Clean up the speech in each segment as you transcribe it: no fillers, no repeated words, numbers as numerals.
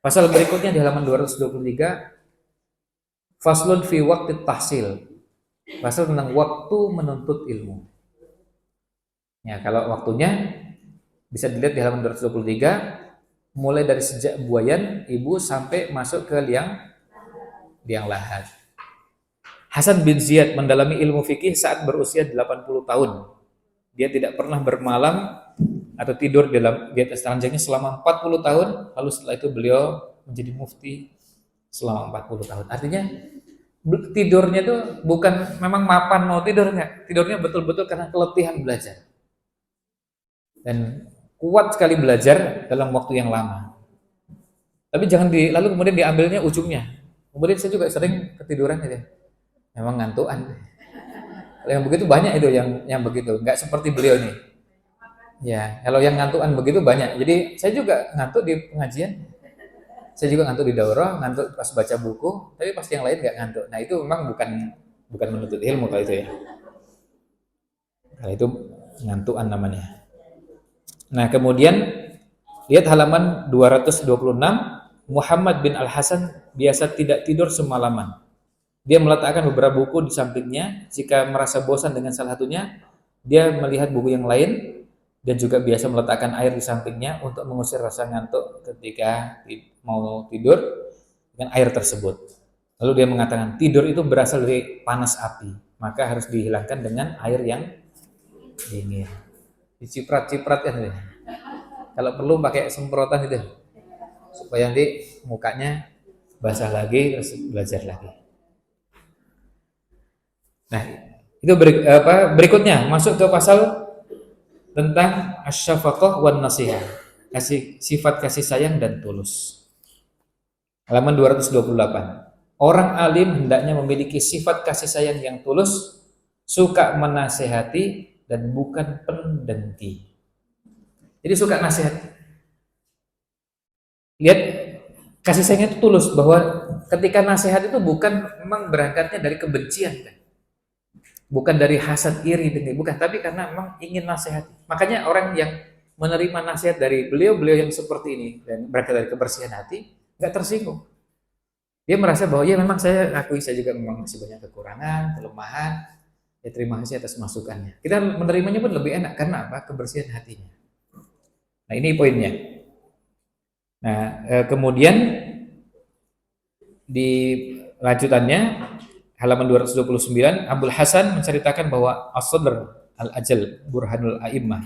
Pasal berikutnya di halaman 223, faslun fi waqti tahsil. Pasal tentang waktu menuntut ilmu. Ya, kalau waktunya bisa dilihat di halaman 223, mulai dari sejak buayan ibu sampai masuk ke liang lahat. Hasan bin Ziyad mendalami ilmu fikih saat berusia 80 tahun. Dia tidak pernah bermalam atau tidur di atas ranjangnya selama 40 tahun, lalu setelah itu beliau menjadi mufti selama 40 tahun. Artinya tidurnya itu bukan memang mapan mau tidur, enggak. Tidurnya betul-betul karena keletihan belajar. Dan kuat sekali belajar dalam waktu yang lama. Tapi lalu kemudian diambilnya ujungnya. Kemudian saya juga sering ketiduran gitu. Memang ngantuan. Yang begitu banyak itu yang begitu, nggak seperti beliau nih. Ya, kalau yang ngantukan begitu banyak. Jadi saya juga ngantuk di pengajian, saya juga ngantuk di daurah, ngantuk pas baca buku, tapi pas yang lain nggak ngantuk. Nah itu memang bukan menuntut ilmu kalau itu ya. Kalau itu ngantukan namanya. Nah kemudian lihat halaman 226, Muhammad bin Al-Hasan biasa tidak tidur semalaman. Dia meletakkan beberapa buku di sampingnya. Jika merasa bosan dengan salah satunya, dia melihat buku yang lain dan juga biasa meletakkan air di sampingnya untuk mengusir rasa ngantuk ketika mau tidur dengan air tersebut. Lalu dia mengatakan tidur itu berasal dari panas api, maka harus dihilangkan dengan air yang dingin. Diciprat-ciprat kan itu. Kalau perlu pakai semprotan itu supaya nanti mukanya basah lagi terus belajar lagi. Nah, itu berikutnya masuk ke pasal tentang asyafaqah wan nasihah. Sifat kasih sayang dan tulus. Halaman 228. Orang alim hendaknya memiliki sifat kasih sayang yang tulus, suka menasehati dan bukan pendengki. Jadi suka nasihat. Lihat kasih sayangnya itu tulus, bahwa ketika nasihat itu bukan memang berangkatnya dari kebencian kan. Bukan dari hasad iri dengki, bukan, tapi karena memang ingin nasihat. Makanya orang yang menerima nasihat dari beliau yang seperti ini dan berangkat dari kebersihan hati, nggak tersinggung. Dia merasa bahwa ya memang saya akui saya juga memang masih banyak kekurangan, kelemahan. Ya terima kasih atas masukannya. Kita menerimanya pun lebih enak karena apa? Kebersihan hatinya. Nah ini poinnya. Nah kemudian di lanjutannya halaman 229, Abdul Hasan menceritakan bahwa As-Sadr Al-Ajal Burhanul A'immah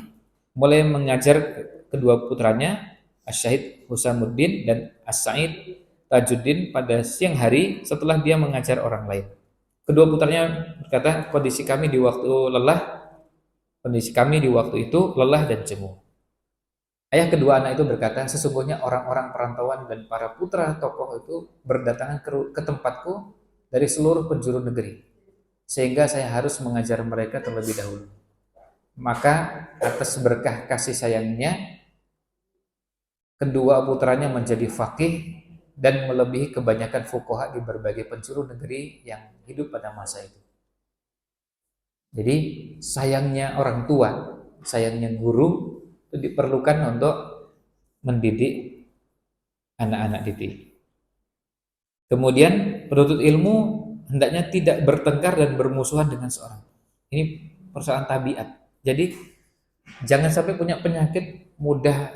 mulai mengajar kedua putranya Asy-Syahid Husamuddin dan As-Sa'id Tajuddin pada siang hari setelah dia mengajar orang lain. Kedua putranya berkata, kondisi kami di waktu itu lelah dan jemu. Ayah kedua anak itu berkata, sesungguhnya orang-orang perantauan dan para putra tokoh itu berdatangan ke tempatku dari seluruh penjuru negeri, sehingga saya harus mengajar mereka terlebih dahulu. Maka atas berkah kasih sayangnya, kedua putranya menjadi faqih dan melebihi kebanyakan fuqaha di berbagai penjuru negeri yang hidup pada masa itu. Jadi sayangnya orang tua, sayangnya guru itu diperlukan untuk mendidik anak-anak didik. Kemudian penuntut ilmu hendaknya tidak bertengkar dan bermusuhan dengan seorang. Ini persoalan tabiat. Jadi jangan sampai punya penyakit mudah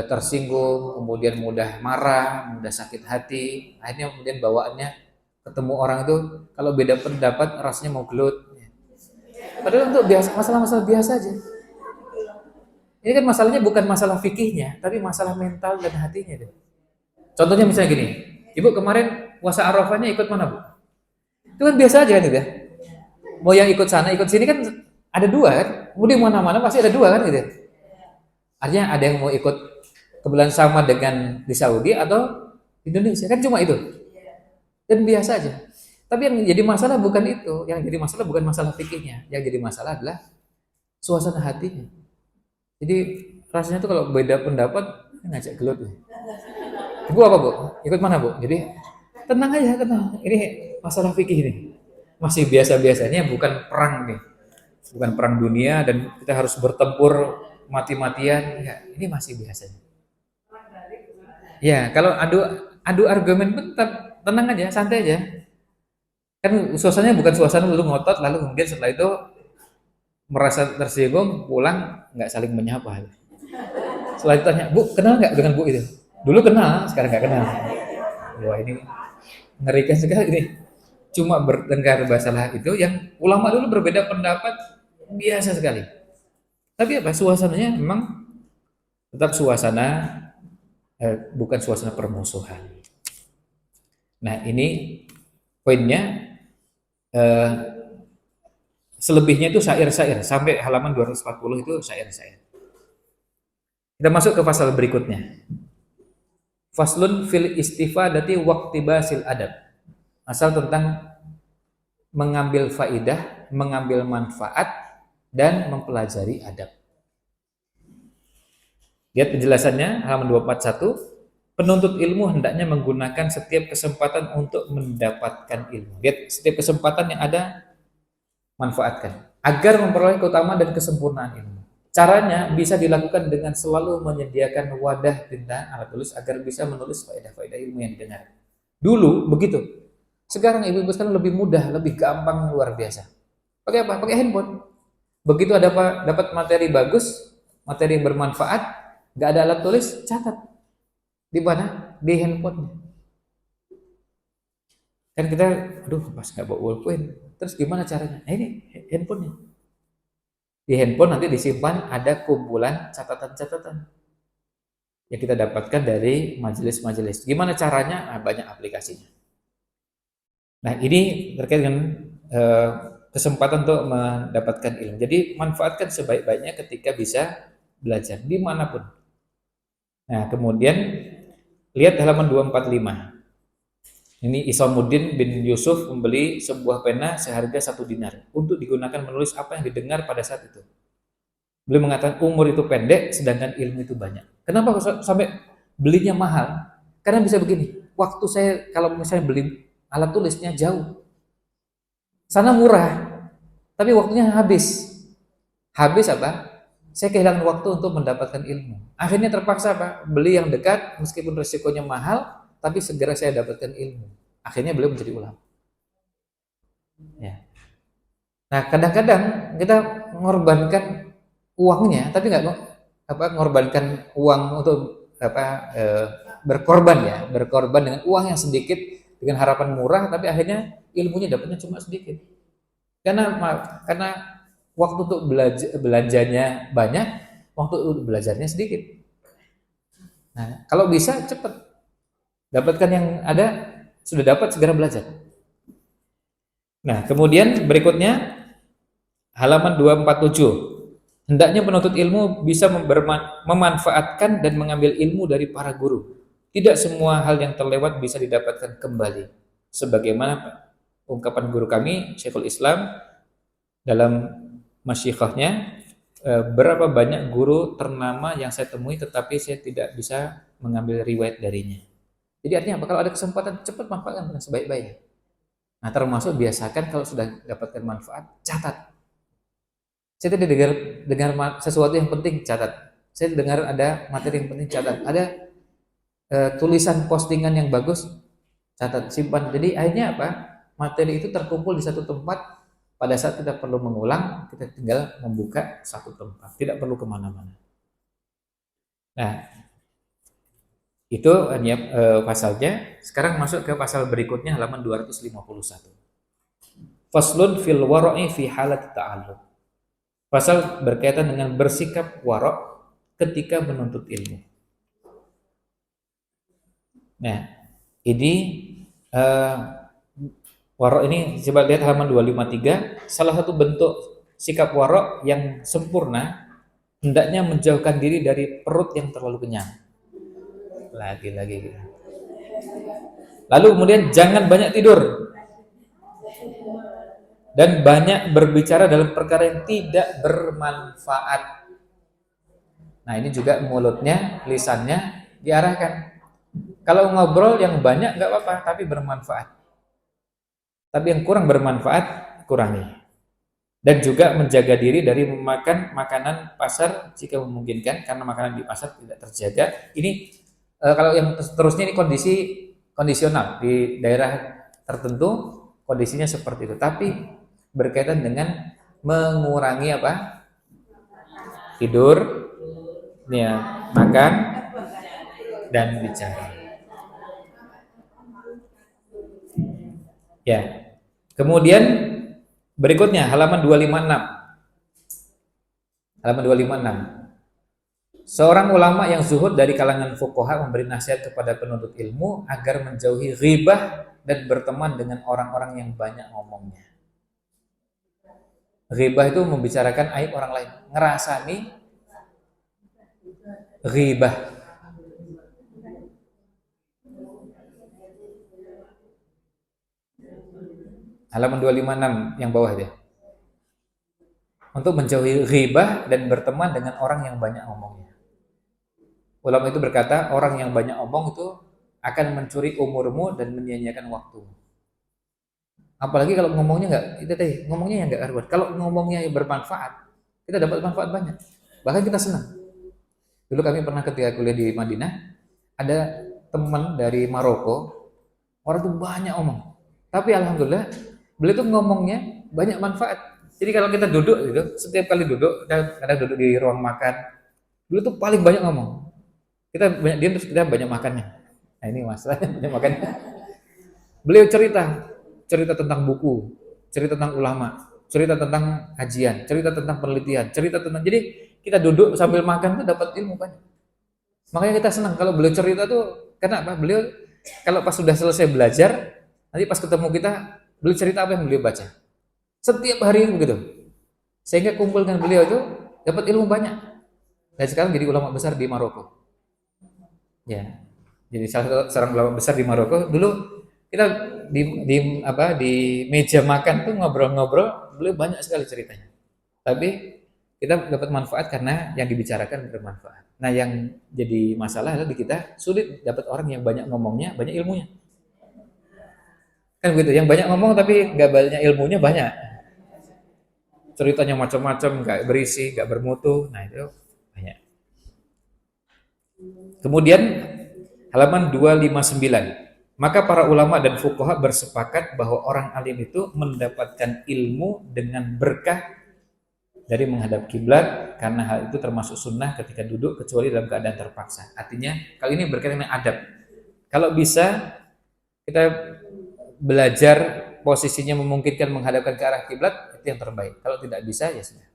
tersinggung, kemudian mudah marah, mudah sakit hati. Akhirnya kemudian bawaannya ketemu orang itu kalau beda pendapat rasanya mau gelut. Padahal untuk masalah-masalah biasa aja. Ini kan masalahnya bukan masalah fikihnya, tapi masalah mental dan hatinya. Contohnya misalnya gini, Ibu kemarin puasa Arafahnya ikut mana, Bu? Itu kan biasa aja kan gitu ya. Mau yang ikut sana, ikut sini kan ada dua kan. Kemudian mana-mana pasti ada dua kan gitu ya. Artinya ada yang mau ikut kebetulan sama dengan di Saudi atau Indonesia, kan cuma itu. Dan biasa aja. Tapi yang jadi masalah bukan itu. Yang jadi masalah bukan masalah fikihnya. Yang jadi masalah adalah suasana hatinya. Jadi rasanya tuh kalau beda pendapat ngajak gelut. Bu apa, Bu? Ikut mana, Bu? Jadi tenang aja, tenang. Ini masalah fikih ini. Masih biasa-biasanya, bukan perang nih. Bukan perang dunia dan kita harus bertempur mati-matian. Ya, ini masih biasanya. Ya, kalau adu argumen pun tetap tenang aja, santai aja. Kan suasananya bukan suasana lu ngotot lalu kemudian setelah itu merasa tersinggung pulang nggak saling menyapa. Setelah itu tanya, Bu, kenal nggak dengan Bu itu? Dulu kenal, sekarang nggak kenal. Wah ini ngerikan sekali nih. Cuma bertengkar masalah itu yang ulama dulu berbeda pendapat biasa sekali. Tapi apa suasananya memang tetap suasana bukan suasana permusuhan. Nah ini poinnya eh, selebihnya itu syair-syair sampai halaman 240 itu syair-syair. Kita masuk ke pasal berikutnya. Faslun fil istifadati waqtibasil adab. Asal tentang mengambil faidah, mengambil manfaat dan mempelajari adab. Lihat penjelasannya halaman 241. Penuntut ilmu hendaknya menggunakan setiap kesempatan untuk mendapatkan ilmu. Lihat setiap kesempatan yang ada manfaatkan agar memperoleh keutamaan dan kesempurnaan ilmu. Caranya bisa dilakukan dengan selalu menyediakan wadah tinta alat tulis agar bisa menulis faedah-faedah ilmu yang didengar. Dulu begitu. Sekarang ibu-ibu sekarang lebih mudah, lebih gampang luar biasa. Pakai apa? Pakai handphone. Begitu ada dapat materi bagus, materi yang bermanfaat, nggak ada alat tulis, catat. Di mana? Di handphone. Kan kita, aduh pas nggak bawa pulpen, terus gimana caranya? Nah, ini handphonenya. Di handphone nanti disimpan ada kumpulan catatan-catatan yang kita dapatkan dari majelis-majelis. Gimana caranya? Nah, banyak aplikasinya. Nah ini terkait dengan kesempatan untuk mendapatkan ilmu. Jadi manfaatkan sebaik-baiknya ketika bisa belajar dimanapun. Nah kemudian lihat halaman 245. Ini Isamuddin bin Yusuf membeli sebuah pena seharga 1 dinar untuk digunakan menulis apa yang didengar pada saat itu. Beliau mengatakan umur itu pendek sedangkan ilmu itu banyak. Kenapa sampai belinya mahal? Karena bisa begini, waktu saya kalau misalnya beli alat tulisnya jauh, sana murah, tapi waktunya habis. Habis apa? Saya kehilangan waktu untuk mendapatkan ilmu. Akhirnya terpaksa apa? Beli yang dekat, meskipun resikonya mahal, tapi segera saya dapatkan ilmu. Akhirnya beliau menjadi ulama. Ya. Nah, kadang-kadang kita mengorbankan uangnya, tapi nggak mengorbankan uang untuk berkorban ya, berkorban dengan uang yang sedikit dengan harapan murah, tapi akhirnya ilmunya dapatnya cuma sedikit. Karena waktu untuk belanjanya banyak, waktu untuk belajarnya sedikit. Nah, kalau bisa cepat dapatkan yang ada, sudah dapat segera belajar. Nah, kemudian berikutnya halaman 247. Hendaknya penuntut ilmu bisa memanfaatkan dan mengambil ilmu dari para guru. Tidak semua hal yang terlewat bisa didapatkan kembali. Sebagaimana ungkapan guru kami, Syekhul Islam, dalam masyikhahnya, berapa banyak guru ternama yang saya temui tetapi saya tidak bisa mengambil riwayat darinya. Jadi artinya apa? Kalau ada kesempatan, cepat manfaatkan dengan sebaik-baiknya. Nah, termasuk biasakan kalau sudah dapatkan manfaat, catat. Saya tidak dengar sesuatu yang penting, catat. Saya dengar ada materi yang penting, catat. Ada tulisan postingan yang bagus, catat, simpan. Jadi akhirnya apa? Materi itu terkumpul di satu tempat. Pada saat kita perlu mengulang, kita tinggal membuka satu tempat. Tidak perlu kemana-mana. Nah, itu pasalnya. Sekarang masuk ke pasal berikutnya halaman 251. Faslun fil wara'i fi halat ta'allum. Pasal berkaitan dengan bersikap warok ketika menuntut ilmu. Nah, ini warok ini coba lihat halaman 253. Salah satu bentuk sikap warok yang sempurna hendaknya menjauhkan diri dari perut yang terlalu kenyang. Lagi. Lalu kemudian jangan banyak tidur. Dan banyak berbicara dalam perkara yang tidak bermanfaat. Nah ini juga mulutnya, lisannya diarahkan. Kalau ngobrol yang banyak nggak apa-apa, tapi bermanfaat. Tapi yang kurang bermanfaat, kurangi. Dan juga menjaga diri dari memakan makanan pasar jika memungkinkan, karena makanan di pasar tidak terjaga. Ini Kalau yang seterusnya ini kondisi kondisional di daerah tertentu kondisinya seperti itu. Tapi berkaitan dengan mengurangi apa? Tidur, ya, makan dan bicara. Ya. Kemudian berikutnya halaman 256. Halaman 256. Seorang ulama yang zuhud dari kalangan fuqaha memberi nasihat kepada penuntut ilmu agar menjauhi ghibah dan berteman dengan orang-orang yang banyak ngomongnya. Ghibah itu membicarakan aib orang lain, ngerasani ghibah. Halaman 256 yang bawah dia. Untuk menjauhi ghibah dan berteman dengan orang yang banyak ngomongnya. Ulama itu berkata, orang yang banyak omong itu akan mencuri umurmu dan menyia-nyiakan waktu. Apalagi kalau ngomongnya ngomongnya yang nggak karuan. Kalau ngomongnya yang bermanfaat, kita dapat manfaat banyak. Bahkan kita senang. Dulu kami pernah ketika kuliah di Madinah, ada teman dari Maroko, orang itu banyak omong. Tapi alhamdulillah, beliau itu ngomongnya banyak manfaat. Jadi kalau kita duduk gitu, setiap kali duduk, kadang duduk di ruang makan, beliau tuh paling banyak ngomong. Kita banyak diam terus kita banyak makannya. Nah ini masalahnya banyak makannya. Beliau cerita tentang buku, cerita tentang ulama, cerita tentang kajian, cerita tentang penelitian, cerita tentang, jadi kita duduk sambil makan tuh dapat ilmu banyak. Makanya kita senang kalau beliau cerita tuh, kenapa? Beliau kalau pas sudah selesai belajar, nanti pas ketemu kita, beliau cerita apa yang beliau baca. Setiap hari begitu. Sehingga kumpul dengan beliau itu dapat ilmu banyak. Dan sekarang jadi ulama besar di Maroko. Ya. Jadi seorang ulama besar di Maroko. Dulu kita di meja makan tuh ngobrol-ngobrol, beliau banyak sekali ceritanya. Tapi kita dapat manfaat karena yang dibicarakan bermanfaat. Nah, yang jadi masalah adalah di kita sulit dapat orang yang banyak ngomongnya, banyak ilmunya. Kan begitu, yang banyak ngomong tapi nggak banyak ilmunya banyak. Ceritanya macam-macam, nggak berisi, nggak bermutu. Nah, itu banyak. Kemudian halaman 259. Maka para ulama dan fuqaha bersepakat bahwa orang alim itu mendapatkan ilmu dengan berkah dari menghadap kiblat, karena hal itu termasuk sunnah ketika duduk kecuali dalam keadaan terpaksa. Artinya, kalau ini berkaitan dengan adab. Kalau bisa kita belajar posisinya memungkinkan menghadapkan ke arah kiblat, itu yang terbaik. Kalau tidak bisa ya sudah.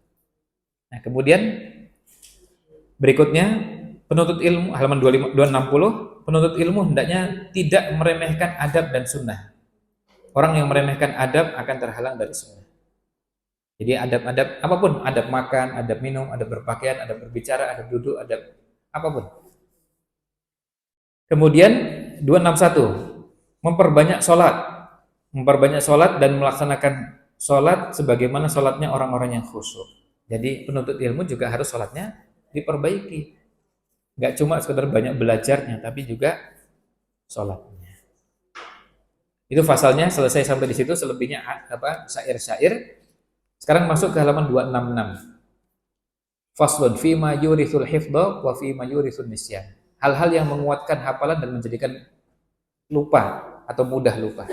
Nah, kemudian berikutnya penuntut ilmu halaman 260, penuntut ilmu hendaknya tidak meremehkan adab dan sunnah. Orang yang meremehkan adab akan terhalang dari sunnah. Jadi adab-adab apapun, adab makan, adab minum, adab berpakaian, adab berbicara, adab duduk, adab apapun. Kemudian 261, memperbanyak sholat dan melaksanakan sholat sebagaimana sholatnya orang-orang yang khusyuk. Jadi penuntut ilmu juga harus sholatnya diperbaiki. Nggak cuma sekedar banyak belajarnya, tapi juga sholatnya. Itu pasalnya selesai sampai di situ, selebihnya syair-syair. Sekarang masuk ke halaman 266. Faslun fima yurithul hifdha wa fima yurithun nisyan. Hal-hal yang menguatkan hafalan dan menjadikan lupa atau mudah lupa.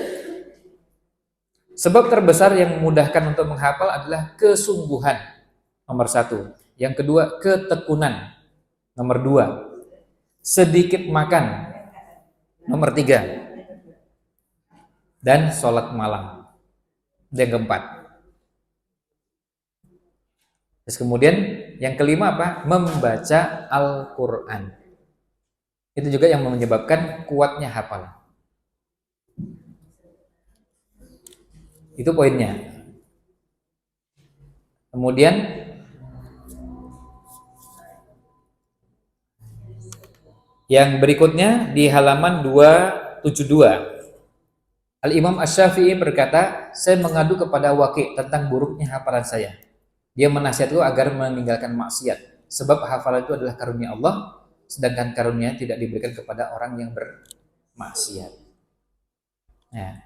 Sebab terbesar yang memudahkan untuk menghafal adalah kesungguhan, nomor 1. Yang kedua, ketekunan, nomor 2. Sedikit makan, nomor 3. Dan sholat malam, yang keempat. Terus kemudian yang kelima apa? Membaca Al-Quran. Itu juga yang menyebabkan kuatnya hafalan. Itu poinnya. Kemudian yang berikutnya di halaman 272. Al-Imam Asy-Syafi'i berkata, saya mengadu kepada Waqi' tentang buruknya hafalan saya. Dia menasihatku agar meninggalkan maksiat, sebab hafalan itu adalah karunia Allah, sedangkan karunia tidak diberikan kepada orang yang bermaksiat. Nah,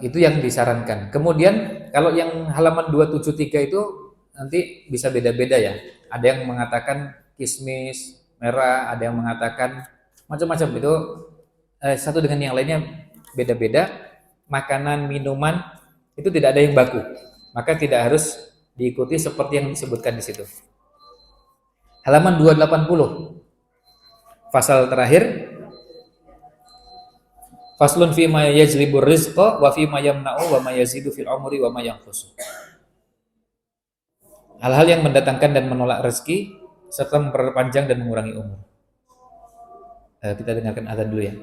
itu yang disarankan. Kemudian kalau yang halaman 273 itu nanti bisa beda-beda ya. Ada yang mengatakan kismis, merah, ada yang mengatakan macam-macam itu, satu dengan yang lainnya beda-beda. Makanan, minuman itu tidak ada yang baku, maka tidak harus diikuti seperti yang disebutkan di situ. Halaman 280, pasal terakhir, faslun fi ma yajlibur rizqa wa fi ma yamna'u wa ma yazidu fil umri wa ma yanqusu. Hal-hal yang mendatangkan dan menolak rezeki serta memperpanjang dan mengurangi umur. Kita dengarkan azan dulu ya.